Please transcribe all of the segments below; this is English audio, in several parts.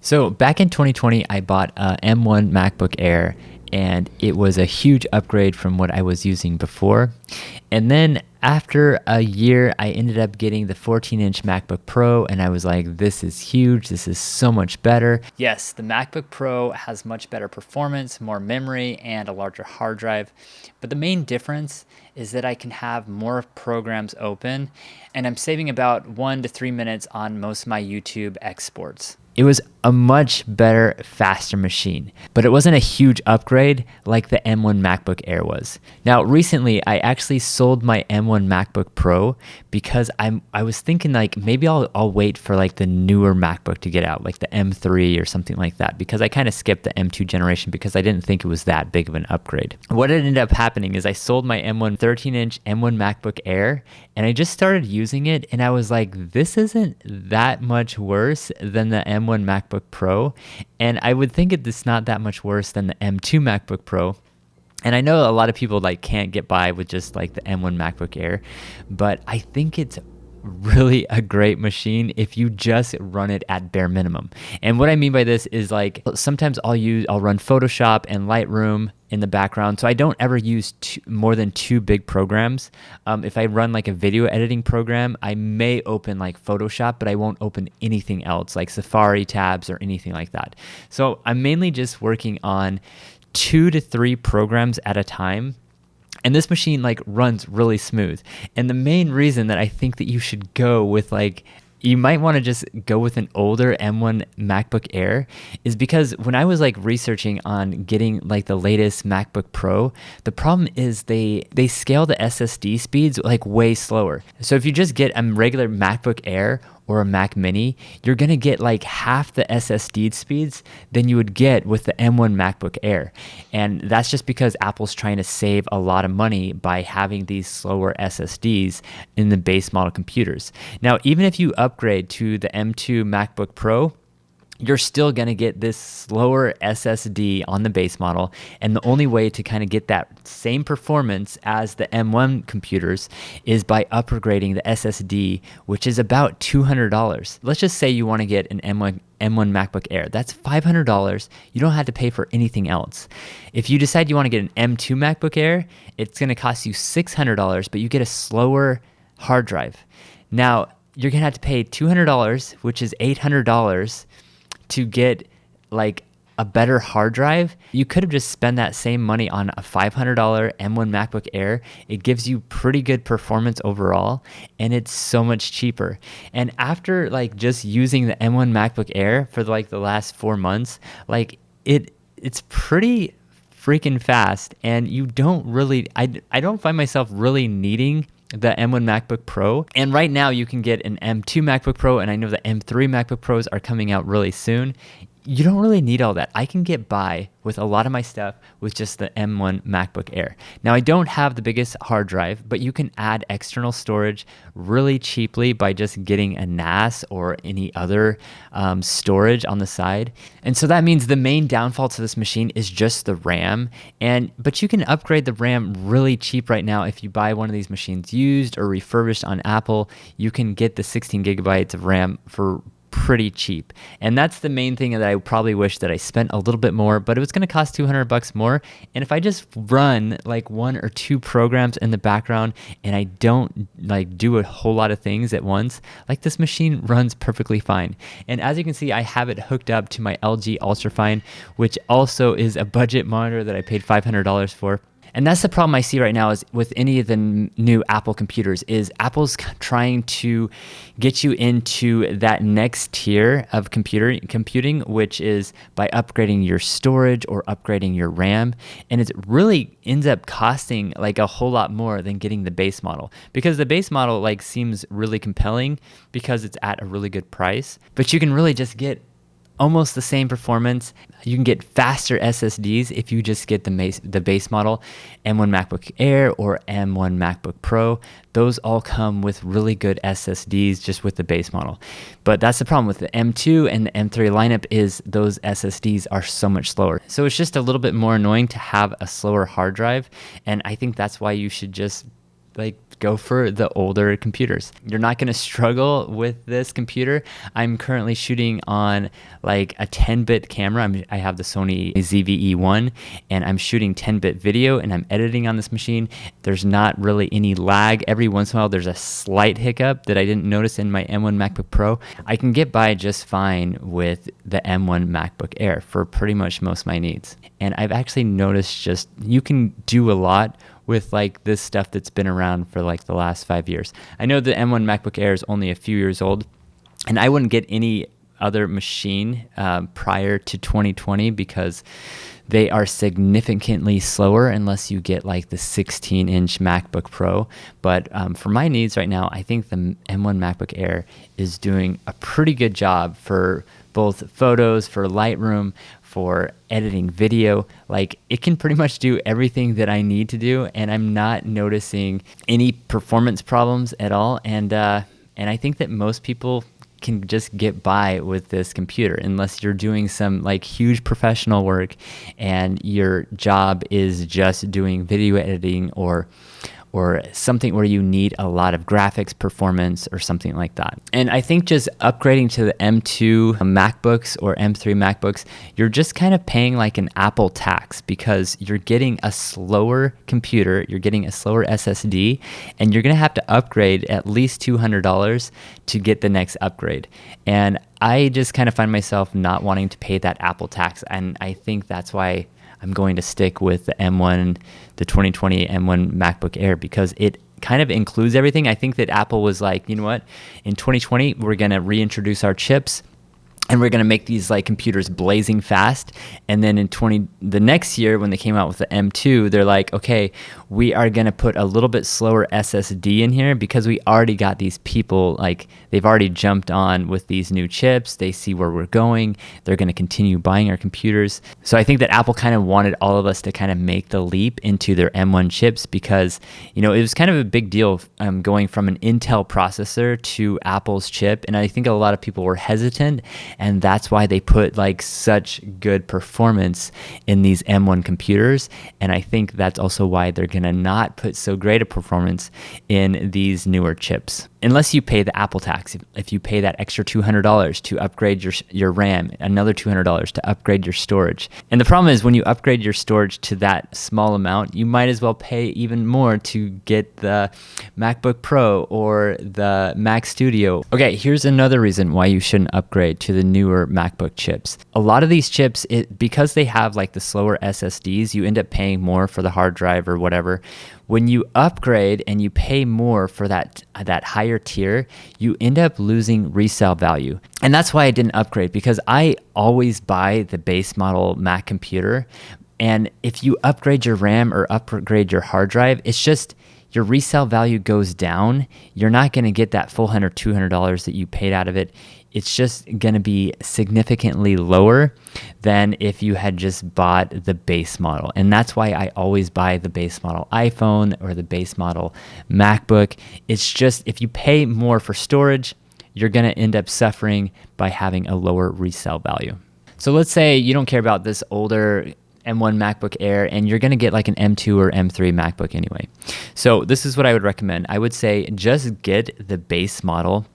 So back in 2020, I bought a M1 MacBook Air, and it was a huge upgrade from what I was using before. And then after a year, I ended up getting the 14-inch MacBook Pro, and I was like, this is huge. This is so much better. Yes, the MacBook Pro has much better performance, more memory, and a larger hard drive. But the main difference is that I can have more programs open, and I'm saving about 1 to 3 minutes on most of my YouTube exports. It was a much better, faster machine, but it wasn't a huge upgrade like the M1 MacBook Air was. Now, recently, I actually sold my M1 MacBook Pro because I was thinking like maybe I'll wait for like the newer MacBook to get out, like the M3 or something like that, because I kind of skipped the M2 generation because I didn't think it was that big of an upgrade. What ended up happening is I sold my M1 13-inch M1 MacBook Air, and I just started using it, and I was like, this isn't that much worse than the M1 MacBook Pro, and I would think it's not that much worse than the M2 MacBook Pro. And I know a lot of people like can't get by with just like the M1 MacBook Air, but I think it's really a great machine if you just run it at bare minimum. And what I mean by this is like sometimes I'll run Photoshop and Lightroom in the background, so I don't ever use more than two big programs. If I run like a video editing program, I may open like Photoshop, but I won't open anything else like Safari tabs or anything like that. So I'm mainly just working on 2 to 3 programs at a time. And this machine like runs really smooth. And the main reason that I think that you should go with you might want to just go with an older M1 MacBook Air is because when I was like researching on getting like the latest MacBook Pro, the problem is they scale the SSD speeds like way slower. So if you just get a regular MacBook Air or a Mac Mini, you're gonna get like half the SSD speeds than you would get with the M1 MacBook Air. And that's just because Apple's trying to save a lot of money by having these slower SSDs in the base model computers. Now, even if you upgrade to the M2 MacBook Pro, you're still going to get this slower SSD on the base model. And the only way to kind of get that same performance as the M1 computers is by upgrading the SSD, which is about $200. Let's just say you want to get an M1 MacBook Air. That's $500. You don't have to pay for anything else. If you decide you want to get an M2 MacBook Air, it's going to cost you $600, but you get a slower hard drive. Now, you're going to have to pay $200, which is $800 to get like a better hard drive. You could have just spent that same money on a $500 M1 MacBook Air. It gives you pretty good performance overall, and it's so much cheaper. And after like just using the M1 MacBook Air for like the last 4 months, like it's pretty freaking fast, and you don't really I don't find myself really needing the M1 MacBook Pro. And right now you can get an M2 MacBook Pro, and I know the M3 MacBook Pros are coming out really soon. You don't really need all that. I can get by with a lot of my stuff with just the M1 MacBook Air. Now, I don't have the biggest hard drive, but you can add external storage really cheaply by just getting a NAS or any other storage on the side. And so that means the main downfall to this machine is just the RAM. But you can upgrade the RAM really cheap right now. If you buy one of these machines used or refurbished on Apple, you can get the 16 gigabytes of RAM for pretty cheap. And that's the main thing that I probably wish that I spent a little bit more, but it was going to cost $200 more. And if I just run like 1 or 2 programs in the background and I don't like do a whole lot of things at once, like this machine runs perfectly fine. And as you can see, I have it hooked up to my LG Ultrafine, which also is a budget monitor that I paid $500 for. And that's the problem I see right now is with any of the new Apple computers is Apple's trying to get you into that next tier of computing, which is by upgrading your storage or upgrading your RAM. And it really ends up costing like a whole lot more than getting the base model, because the base model like seems really compelling because it's at a really good price, but you can really just get almost the same performance. You can get faster SSDs if you just get the base model, M1 MacBook Air or M1 MacBook Pro. Those all come with really good SSDs just with the base model. But that's the problem with the M2 and the M3 lineup is those SSDs are so much slower. So it's just a little bit more annoying to have a slower hard drive. And I think that's why you should just like go for the older computers. You're not going to struggle with this computer. I'm currently shooting on like a 10-bit camera. I have the Sony ZV-E1 and I'm shooting 10-bit video and I'm editing on this machine. There's not really any lag. Every once in a while there's a slight hiccup that I didn't notice in my M1 MacBook Pro. I can get by just fine with the M1 MacBook Air for pretty much most of my needs. And I've actually noticed just you can do a lot with like this stuff that's been around for like the last 5 years. I know the M1 MacBook Air is only a few years old, and I wouldn't get any other machine prior to 2020 because they are significantly slower unless you get like the 16-inch MacBook Pro. But for my needs right now, I think the M1 MacBook Air is doing a pretty good job for both photos, for Lightroom, for editing video. Like it can pretty much do everything that I need to do, and I'm not noticing any performance problems at all. And I think that most people can just get by with this computer unless you're doing some like huge professional work and your job is just doing video editing or something where you need a lot of graphics performance or something like that. And I think just upgrading to the M2 MacBooks or M3 MacBooks, you're just kind of paying like an Apple tax because you're getting a slower computer, you're getting a slower SSD, and you're gonna have to upgrade at least $200 to get the next upgrade. And I just kind of find myself not wanting to pay that Apple tax, and I think that's why I'm going to stick with the M1, the 2020 M1 MacBook Air, because it kind of includes everything. I think that Apple was like, you know what, in 2020, we're going to reintroduce our chips and we're going to make these like computers blazing fast. And then in the next year when they came out with the M2, they're like, okay, we are going to put a little bit slower SSD in here because we already got these people, like they've already jumped on with these new chips. They see where we're going. They're going to continue buying our computers. So I think that Apple kind of wanted all of us to kind of make the leap into their M1 chips because, you know, it was kind of a big deal going from an Intel processor to Apple's chip. And I think a lot of people were hesitant, and that's why they put like such good performance in these M1 computers. And I think that's also why they're going to not put so great a performance in these newer chips. Unless you pay the Apple tax, if you pay that extra $200 to upgrade your RAM, another $200 to upgrade your storage. And the problem is when you upgrade your storage to that small amount, you might as well pay even more to get the MacBook Pro or the Mac Studio. Okay, here's another reason why you shouldn't upgrade to the newer MacBook chips. A lot of these chips, because they have like the slower SSDs, you end up paying more for the hard drive or whatever. When you upgrade and you pay more for that higher tier, you end up losing resale value. And that's why I didn't upgrade, because I always buy the base model Mac computer. And if you upgrade your RAM or upgrade your hard drive, it's just your resale value goes down. You're not going to get that full $100, $200 that you paid out of it. It's just going to be significantly lower than if you had just bought the base model. And that's why I always buy the base model iPhone or the base model MacBook. It's just if you pay more for storage, you're going to end up suffering by having a lower resale value. So let's say you don't care about this older M1 MacBook Air and you're going to get like an M2 or M3 MacBook anyway. So this is what I would recommend. I would say just get the base model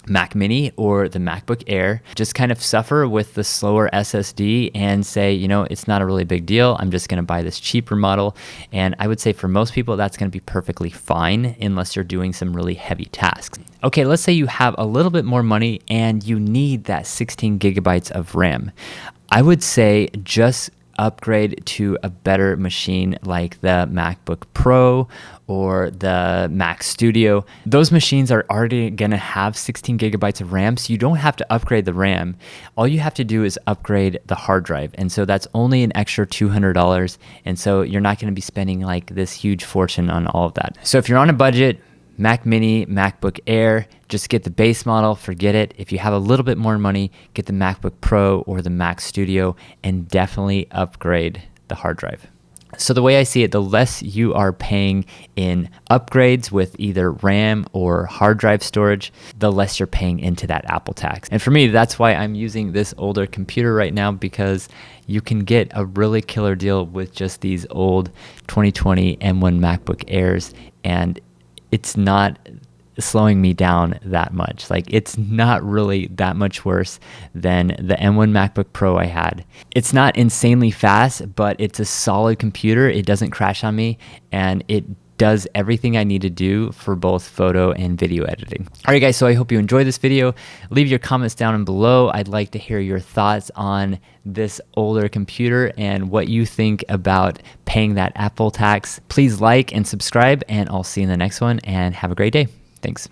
Mac Mini or the MacBook Air. Just kind of suffer with the slower SSD and say, you know, it's not a really big deal. I'm just going to buy this cheaper model. And I would say for most people, that's going to be perfectly fine unless you're doing some really heavy tasks. Okay, let's say you have a little bit more money and you need that 16 gigabytes of RAM. I would say just upgrade to a better machine like the MacBook Pro or the Mac Studio. Those machines are already going to have 16 gigabytes of RAM, so you don't have to upgrade the RAM. All you have to do is upgrade the hard drive, and so that's only an extra $200, and so you're not going to be spending like this huge fortune on all of that. So if you're on a budget, Mac Mini, MacBook Air, just get the base model, forget it. If you have a little bit more money, get the MacBook Pro or the Mac Studio, and definitely upgrade the hard drive. So the way I see it, the less you are paying in upgrades with either RAM or hard drive storage, the less you're paying into that Apple tax. And for me, that's why I'm using this older computer right now, because you can get a really killer deal with just these old 2020 M1 MacBook Airs, and it's not slowing me down that much. Like, it's not really that much worse than the M1 MacBook Pro I had. It's not insanely fast, but it's a solid computer. It doesn't crash on me, and it does everything I need to do for both photo and video editing. All right, guys, so I hope you enjoyed this video. Leave your comments down below. I'd like to hear your thoughts on this older computer and what you think about paying that Apple tax. Please like and subscribe, and I'll see you in the next one, and have a great day. Thanks.